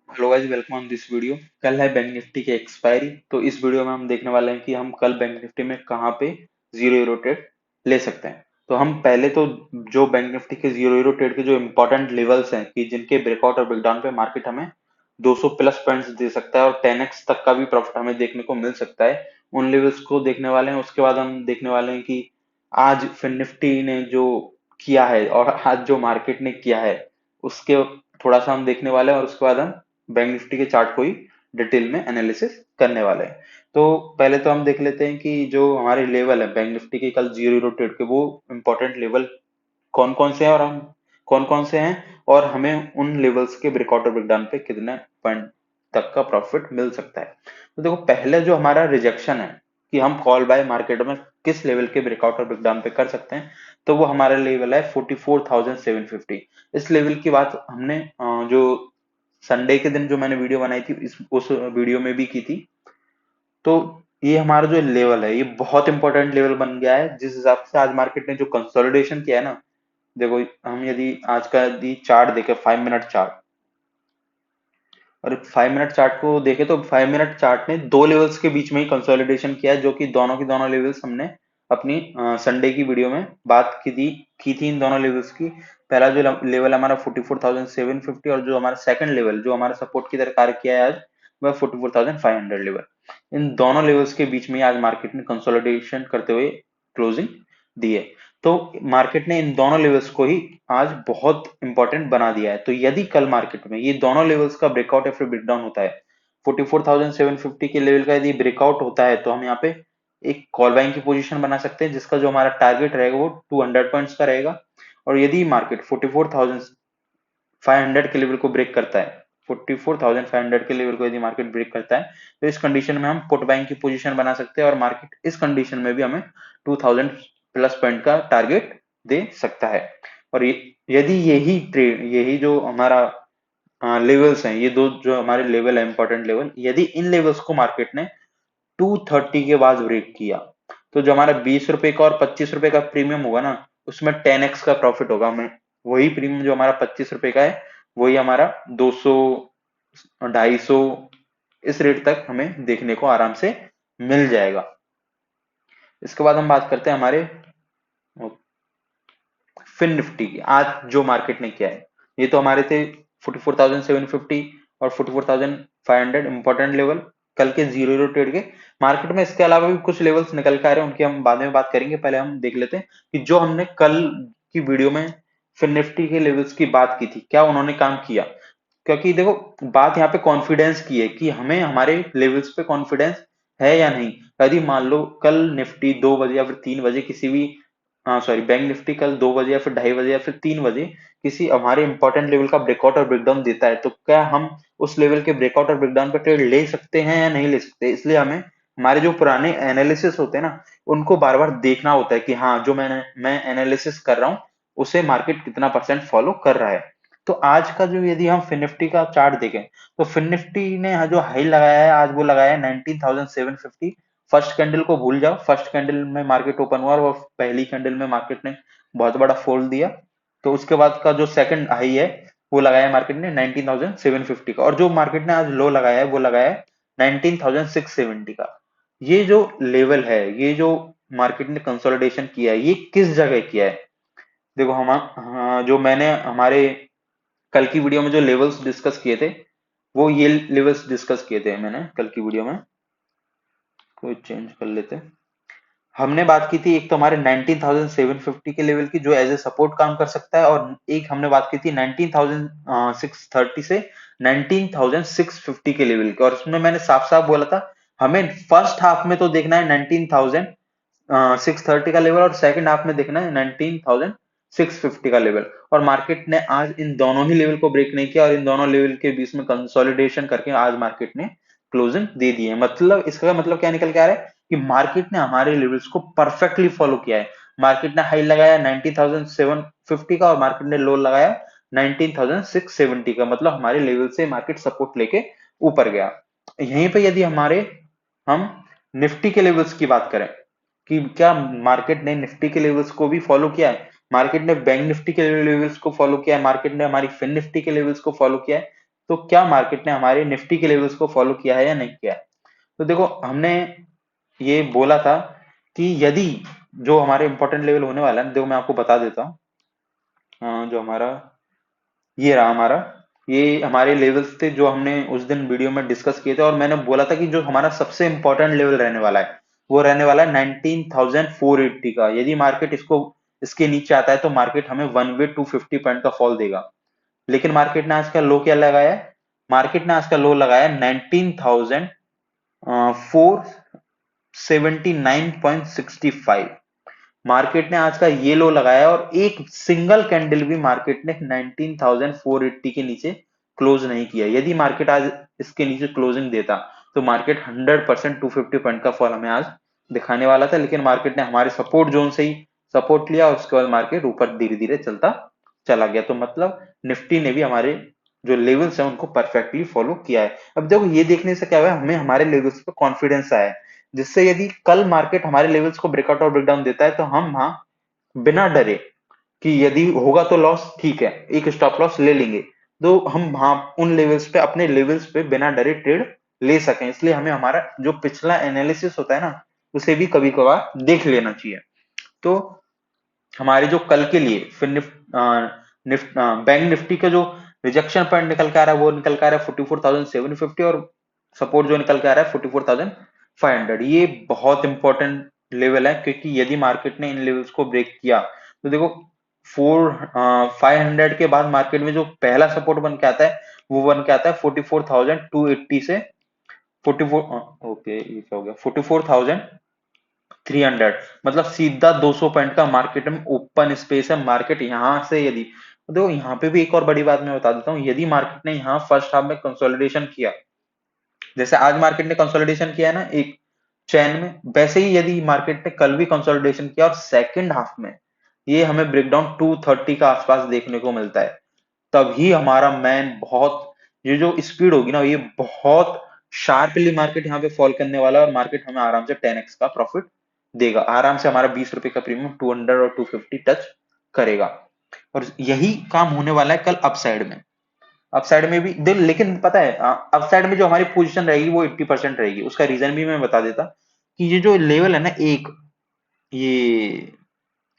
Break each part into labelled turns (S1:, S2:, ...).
S1: Hello guys, welcome on this video. कल है bank Nifty की एक्सपायरी। तो इस वीडियो में हम देखने वाले हैं कि हम कल बैंक निफ्टी में कहाँ पे जीरो यूरो ट्रेड ले सकते हैं। तो हम पहले तो जो बैंक निफ्टी के जीरो यूरो ट्रेड के जो इंपॉर्टेंट लेवल्स हैं कि जिनके ब्रेकआउट और ब्रेकडाउन पे मार्केट हमें 200 प्लस पॉइंट्स दे सकता है और 10x तक का भी प्रॉफिट हमें देखने को मिल सकता है, उन लेवल्स को देखने वाले हैं। उसके बाद हम देखने वाले हैं कि आज फिन निफ्टी ने जो किया है और आज जो मार्केट ने किया है उसके थोड़ा सा हम देखने वाले हैं, और उसके बाद हम बैंक निफ्टी के चार्ट को ही डिटेल में एनालिसिस करने वाले हैं। तो पहले तो हम देख लेते हैं कि जो हमारे लेवल है बैंक निफ्टी के कल जीरो जीरो ट्रेड के, वो इंपॉर्टेंट लेवल कौन कौन से हैं और हम कौन कौन से हैं, और हमें उन लेवल्स के ब्रेकआउट और ब्रेकडाउन पे कितने पॉइंट तक का प्रॉफिट मिल सकता है। तो देखो, पहले जो हमारा रिजेक्शन है कि हम कॉल बाय मार्केट में किस लेवल के ब्रेकआउट और ब्रेकडाउन पे कर सकते हैं, तो वो हमारा लेवल है 44,750। इस लेवल की बात हमने जो संडे के दिन जो मैंने वीडियो बनाई थी इस उस वीडियो में भी की थी। तो ये हमारा जो लेवल है ये बहुत इंपॉर्टेंट लेवल बन गया है। जिस हिसाब से आज मार्केट ने जो कंसोलिडेशन किया है ना, देखो, हम यदि आज का यदि चार्ट देखें, 5 मिनट चार्ट, और 5 मिनट चार्ट को देखें तो 5 मिनट चार्ट ने दो लेवल्स के बीच में ही कंसोलिडेशन किया है, जो कि दोनों की दोनों लेवल्स हमने अपनी संडे की वीडियो में बात की थी इन दोनों लेवल्स की। पहला जो लेवल हमारा 44,750, और जो हमारा सेकंड लेवल जो हमारा सपोर्ट की तरह कार्य किया है आज, वह 44,500 लेवल। इन दोनों लेवल्स के बीच में आज मार्केट ने कंसोलिडेशन करते हुए क्लोजिंग दी है। तो मार्केट ने इन दोनों लेवल्स को ही आज बहुत इंपॉर्टेंट बना दिया है। तो यदि कल मार्केट में ये दोनों लेवल्स का ब्रेकआउट या फिर ब्रेकडाउन होता है, 44,750 के लेवल का यदि ब्रेकआउट होता है, तो हम यहाँ पे एक कॉल बाइंग की पोजीशन बना सकते हैं, जिसका जो हमारा टारगेट रहेगा वो 200 पॉइंट्स का रहेगा। और यदि मार्केट 44,500 के लेवल को ब्रेक करता है, 44,500 के लेवल को यदि मार्केट ब्रेक करता है, तो इस कंडीशन में हम पुट बाइंग की पोजीशन बना सकते हैं, और मार्केट इस कंडीशन में भी हमें 2000 प्लस पॉइंट का टारगेट दे सकता है। और यदि यही जो हमारा लेवल्स हैं, ये दो जो हमारे लेवल है इंपॉर्टेंट लेवल, यदि इन लेवल्स को मार्केट ने 230 के बाद ब्रेक किया, तो जो हमारा 20 रुपए का और 25 रुपए का प्रीमियम होगा ना, उसमें 10x का प्रॉफिट होगा हमें। वही प्रीमियम जो हमारा 25 रुपए का है, वही हमारा 200, 250 इस रेट तक हमें देखने को आराम से मिल जाएगा। इसके बाद हम बात करते हैं हमारे फिन निफ्टी की। आज जो मार्केट ने किया है, ये तो हमारे थे 44,750 और 44,500 इंपॉर्टेंट लेवल कल के जीरो जीरो ट्रेड के। मार्केट में इसके अलावा भी कुछ लेवल्स निकल के आ रहे हैं, उनकी हम बाद में बात करेंगे। पहले हम देख लेते हैं कि जो हमने कल की वीडियो में फिन निफ्टी के लेवल्स की बात की थी, क्या उन्होंने काम किया। क्योंकि देखो, बात यहाँ पे कॉन्फिडेंस की है कि हमें हमारे लेवल्स पे कॉन्फिडेंस है या नहीं। यदि मान लो कल निफ्टी 2 बजे या फिर 3 बजे किसी भी, हाँ सॉरी, बैंक निफ्टी कल 2 बजे या फिर 2:30 बजे या फिर 3 बजे किसी हमारे इंपॉर्टेंट लेवल का ब्रेकआउट और ब्रेकडाउन देता है, तो क्या हम उस लेवल के ब्रेकआउट और ब्रेकडाउन पर ट्रेड ले सकते हैं या नहीं ले सकते। इसलिए हमें हमारे जो पुराने एनालिसिस होते हैं ना, उनको बार बार देखना होता है कि हाँ, जो मैं एनालिसिस कर रहा हूँ उसे मार्केट कितना परसेंट फॉलो कर रहा है। तो आज का जो यदि हम फिन निफ्टी का चार्ट देखें, तो फिन निफ्टी ने जो हाई लगाया है आज, वो लगाया है 19,750। फर्स्ट कैंडल को भूल जाओ, फर्स्ट कैंडल में मार्केट ओपन हुआ और वो पहली कैंडल में मार्केट ने बहुत बड़ा फॉल दिया। तो उसके बाद का जो सेकंड हाई है, वो लगाया मार्केट ने 19,750 का, और जो मार्केट ने आज लो लगाया है वो लगाया है 19,670 का। ये जो लेवल है, ये जो मार्केट ने कंसोलिडेशन किया है, ये किस जगह किया है। देखो, हम हाँ, जो मैंने हमारे कल की वीडियो में जो लेवल्स डिस्कस किए थे, वो ये लेवल्स डिस्कस किए थे मैंने कल की वीडियो में। कोई चेंज कर लेते हैं। हमने बात की थी एक तो हमारे 19,750 के लेवल की, जो एज ए सपोर्ट काम कर सकता है, और एक हमने बात की थी 19,630 से 19,650 के लेवल की, और उसमें मैंने साफ साफ बोला था हमें फर्स्ट हाफ में तो देखना है 19,630 का लेवल, और सेकंड हाफ में देखना है 19,650 का लेवल। और मार्केट ने आज इन दोनों ही लेवल को ब्रेक नहीं किया, और इन दोनों लेवल के बीच में कंसोलिडेशन करके आज मार्केट ने क्लोजिंग दे दी है। मतलब इसका मतलब क्या निकल के आ रहा है कि मार्केट ने हमारे लेवल्स को परफेक्टली फॉलो किया है। मार्केट ने हाई लगाया 19,750 का और मार्केट ने लो लगाया 19,670 का, मतलब हमारे लेवल से मार्केट सपोर्ट लेके ऊपर गया। यहीं पे यदि हमारे हम निफ्टी के लेवल्स की बात करें कि क्या मार्केट ने निफ्टी के लेवल्स को भी फॉलो किया है, मार्केट ने बैंक निफ्टी के लेवल्स को फॉलो किया है, मार्केट ने हमारी फिन निफ्टी के लेवल्स को फॉलो किया है, तो क्या मार्केट ने हमारे निफ्टी के लेवल्स को फॉलो किया है या नहीं किया है। तो देखो हमने ये बोला था कि यदि जो हमारे इंपॉर्टेंट लेवल होने वाला है, देखो मैं आपको बता देता हूँ। जो हमारा ये रहा हमारा, ये हमारे लेवल्स थे जो हमने उस दिन वीडियो में डिस्कस किए थे, और मैंने बोला था कि जो हमारा सबसे इंपॉर्टेंट लेवल रहने वाला है वो रहने वाला है 19,480 का। यदि मार्केट इसके नीचे आता है तो मार्केट हमें वन वे 250 पॉइंट का फॉल देगा। लेकिन मार्केट ने आज का लो क्या लगाया है, मार्केट ने आज का लो लगाया 19,479.65। मार्केट ने आज का ये लो लगाया और एक सिंगल कैंडल भी मार्केट ने 19,480 के नीचे क्लोज नहीं किया। यदि मार्केट आज इसके नीचे क्लोजिंग देता तो मार्केट 100% 250 पॉइंट का फॉल हमें आज दिखाने वाला था, लेकिन मार्केट ने हमारे सपोर्ट जोन से ही सपोर्ट लिया और उसके बाद मार्केट ऊपर धीरे धीरे चलता चला गया। तो मतलब निफ्टी ने भी हमारे जो लेवल्स हैं उनको परफेक्टली फॉलो किया है। अब देखो ये देखने से क्या हुआ, हमें हमारे लेवल्स पे कॉन्फिडेंस आया है, जिससे यदि कल मार्केट हमारे लेवल्स को ब्रेकआउट और ब्रेकडाउन देता है तो हम वहां बिना डरे कि यदि होगा तो लॉस ठीक है, एक स्टॉप लॉस ले लेंगे, तो हम वहां उन लेवल्स पे अपने लेवल्स पे बिना डरे ट्रेड ले सकें। इसलिए हमें हमारा जो पिछला एनालिसिस होता है ना उसे भी कभी कभार देख लेना चाहिए। तो हमारे जो कल के लिए फिर बैंक निफ्टी का जो रिजेक्शन पॉइंट निकल के आ रहा है वो निकल के आ रहा है 44,750, और सपोर्ट जो निकल के आ रहा है 44,500। ये बहुत इंपॉर्टेंट लेवल है, क्योंकि यदि मार्केट ने इन लेवल्स को ब्रेक किया तो देखो 500 के बाद मार्केट में जो पहला सपोर्ट बन के आता है वो बन के आता है 44,280 से 44, ओके ये क्या हो गया, 44,300। मतलब सीधा 200 पॉइंट का मार्केट में ओपन स्पेस है। मार्केट यहां से यदि, देखो यहाँ पे भी एक और बड़ी बात मैं बता देता हूँ, यदि मार्केट ने यहाँ फर्स्ट हाफ में कंसोलिडेशन किया, जैसे आज मार्केट ने कंसोलिडेशन किया ना एक चैन में, वैसे ही यदि मार्केट ने कल भी कंसोलिडेशन किया और सेकंड हाफ में ये हमें ब्रेकडाउन 230 का आसपास देखने को मिलता है, तभी हमारा मैन बहुत, ये जो स्पीड होगी ना ये बहुत शार्पली मार्केट यहाँ पे फॉल करने वाला है, और मार्केट हमें आराम से 10x का प्रॉफिट देगा। आराम से हमारा 20 रुपए का प्रीमियम 200 और 250 टच करेगा। और यही काम होने वाला है कल अपसाइड में। अपसाइड में भी दिल, लेकिन पता है अपसाइड में जो हमारी पोजीशन रहेगी वो 80% रहेगी। उसका रीजन भी मैं बता देता कि ये जो लेवल है ना एक, ये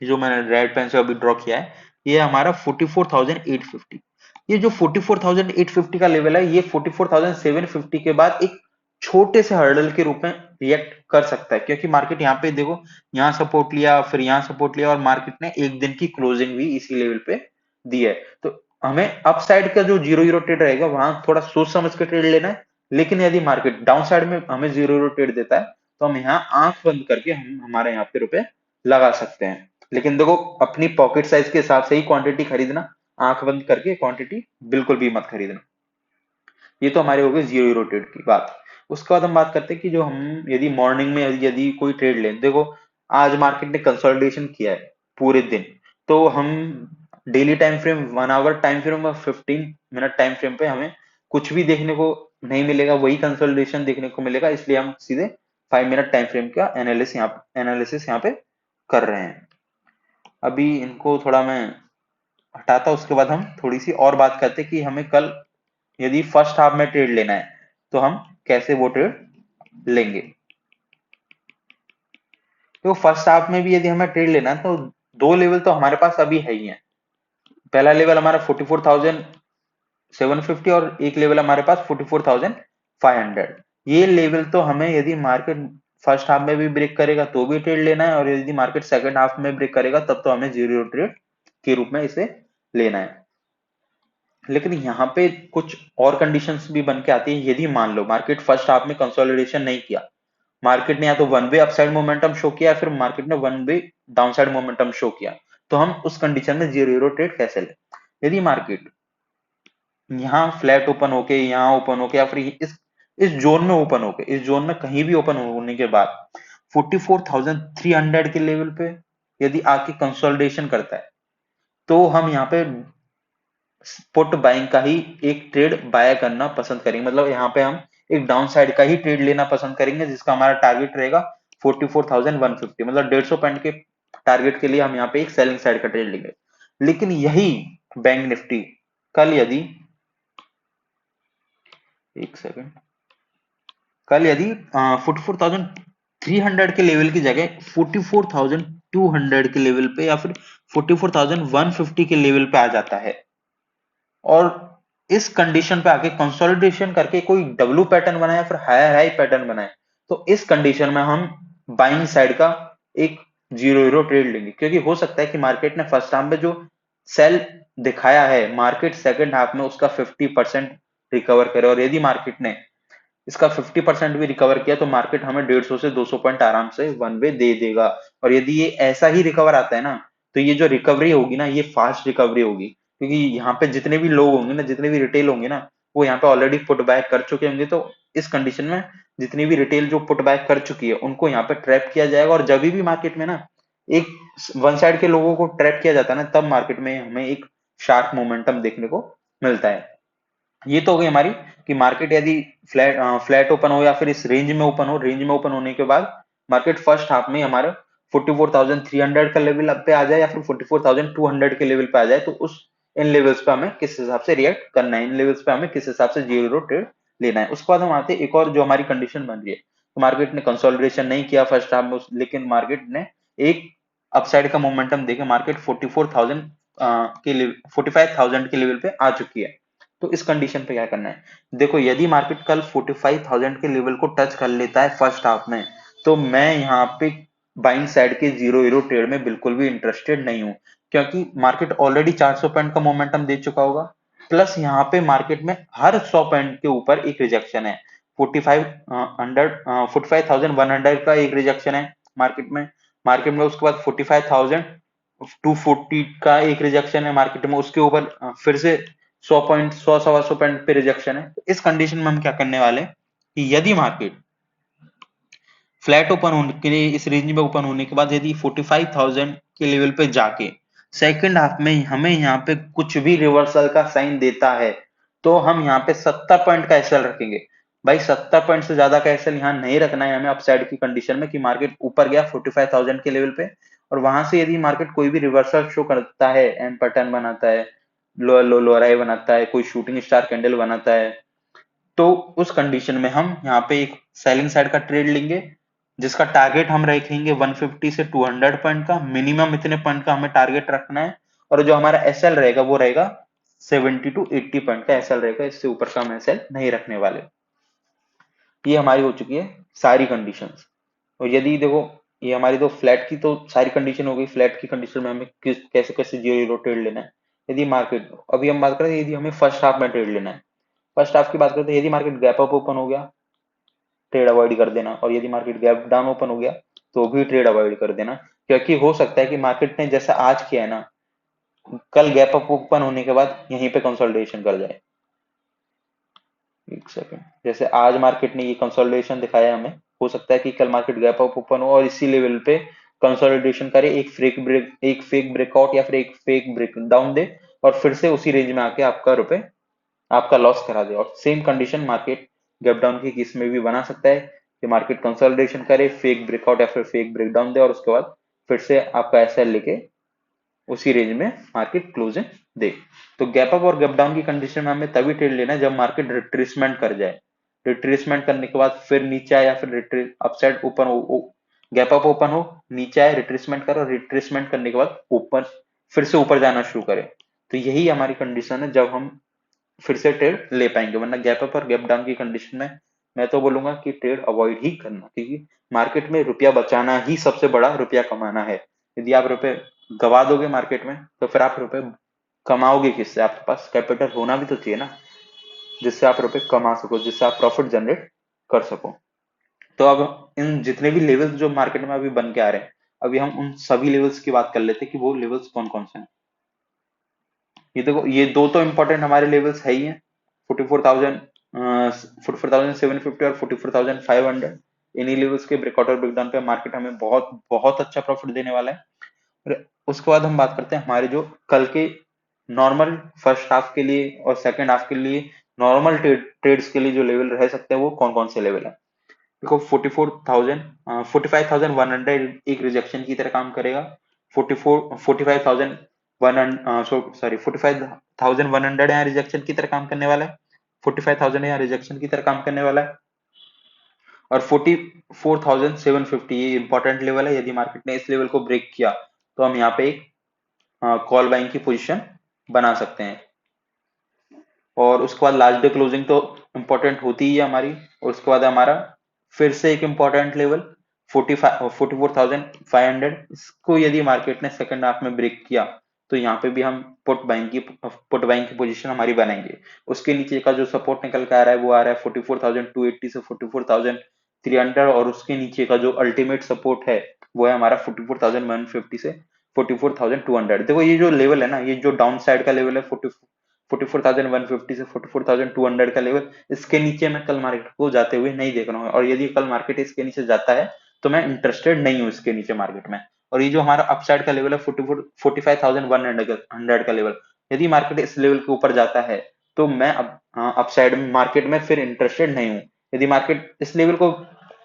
S1: जो मैंने रेड पेन से अभी ड्रॉ किया है ये हमारा 44,850। ये जो 44,850 का लेवल है ये 44,750 के बाद एक छोटे से हर्डल के रूप में रिएक्ट कर सकता है, क्योंकि मार्केट यहाँ पे देखो यहाँ सपोर्ट लिया फिर यहाँ सपोर्ट लिया और मार्केट ने एक दिन की क्लोजिंग भी इसी लेवल पे दी है। तो हमें अपसाइड का जो जीरो जीरो ट्रेड रहेगा वहां थोड़ा सोच समझ के ट्रेड लेना है, लेकिन यदि मार्केट डाउन साइड में हमें जीरो जीरो ट्रेड देता है तो हम यहाँ आंख बंद करके हम हमारे यहाँ पे रुपए लगा सकते हैं। लेकिन देखो अपनी पॉकेट साइज के हिसाब से ही क्वांटिटी खरीदना, आंख बंद करके क्वांटिटी बिल्कुल भी मत खरीदना। ये तो हमारे हो गए जीरो जीरो ट्रेड की बात। उसके बाद हम बात करते हैं कि जो हम यदि मॉर्निंग में यदि कोई ट्रेड लें, देखो आज मार्केट ने कंसोलिडेशन किया है पूरे दिन, तो हम daily time frame 1 hour time frame और 15 मिनट टाइम फ्रेम पे हमें कुछ भी देखने को नहीं मिलेगा, वही कंसोलिडेशन देखने को मिलेगा। इसलिए हम सीधे 5 मिनट टाइम फ्रेम का एनालिसिस यहाँ पे कर रहे हैं। अभी इनको थोड़ा मैं हटाता, उसके बाद हम थोड़ी सी और बात करते हैं कि हमें कल यदि फर्स्ट हाफ में ट्रेड लेना है तो हम कैसे वो ट्रेड लेंगे। तो फर्स्ट हाफ में भी यदि हमें ट्रेड लेना है तो दो लेवल तो हमारे पास अभी है ही है। पहला लेवल हमारा 44,750 और एक लेवल हमारे पास 44,500। ये लेवल तो हमें यदि मार्केट फर्स्ट हाफ में भी ब्रेक करेगा तो भी ट्रेड लेना है, और यदि मार्केट सेकंड हाफ में ब्रेक करेगा तब तो हमें जीरो ट्रेड के रूप में इसे लेना है। लेकिन यहाँ पे कुछ और कंडीशंस भी बन के आती है। यदि मान लो मार्केट फर्स्ट हाफ में कंसोलिडेशन नहीं किया, मार्केट ने या तो one way upside momentum show किया या फिर मार्केट ने one way downside momentum show किया, तो हम उस कंडीशन में जीरो जीरो ट्रेड कैसे लें। यदि मार्केट यहाँ फ्लैट ओपन होके यहाँ ओपन होके या फिर इस जोन में ओपन होके, इस जोन में कहीं भी ओपन होने के बाद 44,300 के लेवल पे यदि आके कंसोलिडेशन करता है तो हम यहाँ पे पुट बाइंग का ही एक ट्रेड बाय करना पसंद करेंगे। मतलब यहाँ पे हम एक डाउन साइड का ही ट्रेड लेना पसंद करेंगे, जिसका हमारा टारगेट रहेगा 44,150। मतलब 150 पॉइंट के टारगेट के लिए हम यहाँ पे एक सेलिंग साइड का ट्रेड लेंगे। लेकिन यही बैंक निफ्टी कल यदि एक सेकंड। कल यदि 44,300 के लेवल की जगह 44,200 के लेवल पे या फिर 44,150 के लेवल पे आ जाता है और इस कंडीशन पे आके कंसोलिडेशन करके कोई डब्ल्यू पैटर्न बनाए या फिर हायर हाई पैटर्न बनाए, तो इस कंडीशन में हम बाइंग साइड का एक जीरो जीरो ट्रेड लेंगे, क्योंकि हो सकता है कि मार्केट ने फर्स्ट हाफ में जो सेल दिखाया है, मार्केट सेकंड हाफ में उसका 50% रिकवर करे, और यदि मार्केट ने इसका 50% भी रिकवर किया तो मार्केट हमें 150 से 200 पॉइंट आराम से वन वे दे देगा। और यदि ये ऐसा ही रिकवर आता है ना, तो ये जो रिकवरी होगी ना, ये फास्ट रिकवरी होगी, क्योंकि यहाँ पे जितने भी लोग होंगे ना, जितने भी रिटेल होंगे ना, वो यहाँ पे ऑलरेडी पुट बैक कर चुके होंगे। तो इस कंडीशन में जितनी भी रिटेल जो पुट बैक कर चुकी है उनको यहाँ पे ट्रैप किया जाएगा, और जब भी मार्केट में ना एक वन साइड के लोगों को ट्रैप किया जाता है ना, तब मार्केट में हमें एक शार्प मोमेंटम देखने को मिलता है। ये तो हो गई हमारी कि मार्केट यदि फ्लैट ओपन हो या फिर इस रेंज में ओपन हो, रेंज में ओपन होने के बाद मार्केट फर्स्ट हाफ में हमारे 44,300 का लेवल पे आ जाए या फिर 44,200 के लेवल पे आ जाए, तो उस इन लेवल्स पे हमें किस हिसाब से रिएक्ट करना है, इन लेवल्स पे हमें किस हिसाब से जीरो ट्रेड लेना है। उसके बाद हम आते हैं एक और जो हमारी कंडीशन बन रही है, तो मार्केट ने कंसोलिडेशन नहीं किया फर्स्ट हाफ में, लेकिन मार्केट ने एक अपसाइड का मोमेंटम देके मार्केट 44,000 के लेवल 45,000 के लेवल पे आ चुकी है। तो इस कंडीशन पे क्या करना है, देखो यदि मार्केट कल 45,000 के लेवल को टच कर लेता है फर्स्ट हाफ में, तो मैं यहाँ पे बाइंग साइड के जीरो जीरो ट्रेड में बिल्कुल भी इंटरेस्टेड नहीं हूँ, क्योंकि मार्केट ऑलरेडी 400 पॉइंट का मोमेंटम दे चुका होगा, प्लस यहाँ पे मार्केट में हर 100 पॉइंट के ऊपर एक रिजेक्शन है। 45,100 का एक रिजेक्शन है मार्केट में उसके बाद 45,240 का एक रिजेक्शन है मार्केट में, उसके ऊपर फिर से 100 पॉइंट 100 सवा 100 पॉइंट पे रिजेक्शन है। तो इस कंडीशन में हम क्या करने वाले हैं कि यदि मार्केट फ्लैट ओपन होने के लिए इस रेंज में ओपन होने के बाद यदि 45,000 के लेवल पे जाके सेकंड हाफ में हमें यहाँ पे कुछ भी रिवर्सल का साइन देता है, तो हम यहाँ पे 70 पॉइंट का एसएल रखेंगे। भाई 70 पॉइंट से ज्यादा का एसएल यहाँ नहीं रखना है हमें अपसाइड की कंडीशन में कि मार्केट ऊपर गया 45,000 के लेवल पे, और वहां से यदि मार्केट कोई भी रिवर्सल शो करता है, एम पैटर्न बनाता है, लोअर हाई बनाता है, कोई शूटिंग स्टार कैंडल बनाता है, तो उस कंडीशन में हम यहाँ पे एक सेलिंग साइड का ट्रेड लेंगे, जिसका टारगेट हम रखेंगे 150 से 200 पॉइंट का, मिनिमम इतने पॉइंट का हमें टारगेट रखना है, और जो हमारा एसएल रहेगा वो रहेगा 70 टू 80 पॉइंट का एसएल रहेगा, इससे ऊपर का हम एसएल नहीं रखने वाले। ये हमारी हो चुकी है सारी कंडीशंस। और यदि देखो ये हमारी तो फ्लैट की तो सारी कंडीशन हो गई, फ्लैट की कंडीशन में हमें कैसे कैसे जीरो जीरो ट्रेड लेना है। यदि मार्केट अभी हम बात करें यदि हमें फर्स्ट हाफ में ट्रेड लेना है, फर्स्ट हाफ की बात करते हैं, यदि मार्केट गैप अप ओपन हो गया ट्रेड अवॉइड कर देना, और यदि मार्केट गैप डाउन ओपन हो गया तो भी ट्रेड अवॉइड कर देना, क्योंकि हो सकता है कि मार्केट ने जैसा आज किया है ना, कल गैप अप ओपन होने के बाद यहीं पे कंसोलिडेशन कर जाए। एक सेकंड, जैसे आज मार्केट ने ये कंसोलिडेशन दिखाया हमें, हो सकता है कि कल मार्केट गैप अप ओपन हो और इसी लेवल पे कंसोलिडेशन करे, एक फेक ब्रेकआउट या फिर एक फेक ब्रेक डाउन दे, और फिर से उसी रेंज में आके आपका लॉस करा दे। और same condition market gap down की केस में भी बना सकता है कि मार्केट कंसोलिडेशन करे, फेक ब्रेकआउट या फिर फेक ब्रेकडाउन दे, और उसके बाद फिर से आपका एसएल लेके उसी रेंज में मार्केट क्लोजिंग दे। तो गैप अप और गैप डाउन की कंडीशन में हमें तभी ट्रेड लेना है जब मार्केट रिट्रेसमेंट कर जाए, रिट्रेसमेंट करने के बाद फिर नीचे आए या फिर अपसाइड ओपन हो, गैप अप ओपन हो, नीचे आए, रिट्रेसमेंट करो, रिट्रेसमेंट करने के बाद ऊपर फिर से ऊपर जाना शुरू करे। तो यही हमारी कंडीशन है जब हम फिर से ट्रेड ले पाएंगे, वरना गैप अप और गैप डाउन की कंडीशन में मैं तो बोलूंगा कि ट्रेड अवॉइड ही करना, क्योंकि मार्केट में रुपया बचाना ही सबसे बड़ा रुपया कमाना है। यदि आप रुपए गवा दोगे मार्केट में तो फिर आप रुपए कमाओगे किससे, आपके पास कैपिटल होना भी तो चाहिए ना, जिससे आप रुपए कमा सको, जिससे आप प्रॉफिट जनरेट कर सको। तो अब इन जितने भी लेवल्स जो मार्केट में अभी बन के आ रहे हैं, अभी हम उन सभी लेवल्स की बात कर लेते हैं कि वो लेवल्स कौन कौन से हैं। ये देखो ये दो तो इंपॉर्टेंट हमारे लेवल्स है ही हैं, 44,000 44,750 और 44,500। इन्हीं लेवल्स के ब्रेकआउट और ब्रेकडाउन पे मार्केट हमें बहुत बहुत अच्छा प्रॉफिट देने वाला है। और उसके बाद हम बात करते हैं हमारे जो कल के नॉर्मल फर्स्ट हाफ के लिए और सेकंड हाफ के लिए नॉर्मल ट्रेड्स के लिए जो लेवल रह सकते हैं वो कौन कौन से लेवल है। देखो 45,100 एक रिजेक्शन की तरह काम करेगा, 45,100 सॉरी 45,100 यहाँ रिजेक्शन की तरह काम करने वाला है। 45,000 यहाँ रिजेक्शन की तरह काम करने वाला है, और 44,750 ये इंपॉर्टेंट लेवल है। यदि मार्केट ने इस लेवल को ब्रेक किया तो हम यहाँ पे एक कॉल बाइंग की पोजीशन बना सकते हैं। और उसके बाद लास्ट डे क्लोजिंग तो इंपॉर्टेंट होती ही है हमारी, और उसके बाद हमारा फिर से एक इंपॉर्टेंट लेवल 44,500, इसको यदि मार्केट ने सेकंड हाफ में ब्रेक किया तो यहाँ पे भी हम पुट बाइंग की पोजीशन हमारी बनाएंगे। उसके नीचे का जो सपोर्ट निकल के आ रहा है वो आ रहा है 44,280 से 44,300, और उसके नीचे का जो अल्टीमेट सपोर्ट है वो है हमारा 44,150 से 44,200। देखो ये जो लेवल है ना, ये जो डाउन साइड का लेवल है 44,150 से 44,200 का लेवल, इसके नीचे मैं कल मार्केट को जाते हुए नहीं देख रहा हूँ, और यदि कल मार्केट इसके नीचे जाता है तो मैं इंटरेस्टेड नहीं हूँ इसके नीचे मार्केट में। और ये जो हमारा अपसाइड का लेवल है 45,100 का लेवल, यदि मार्केट इस लेवल के ऊपर जाता है तो मैं अपसाइड मार्केट में फिर इंटरेस्टेड नहीं हूँ। यदि मार्केट इस लेवल को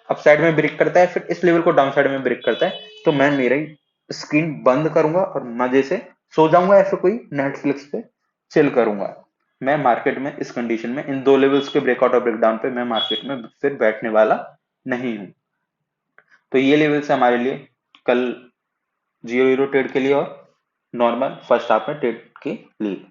S1: अपसाइड में ब्रेक करता है, फिर इस लेवल को डाउन साइड में ब्रेक करता है, तो मैं मेरी स्क्रीन बंद करूंगा और मजे से सो जाऊंगा, ऐसे कोई नेटफ्लिक्स पे चिल करूंगा। मैं मार्केट में इस कंडीशन में इन दो लेवल्स के ब्रेकआउट और ब्रेकडाउन पे मैं मार्केट में फिर बैठने वाला नहीं हूं। तो ये लेवल्स है हमारे लिए कल जीरो यूरो ट्रेड के लिए और नॉर्मल फर्स्ट हाफ में ट्रेड के लिए।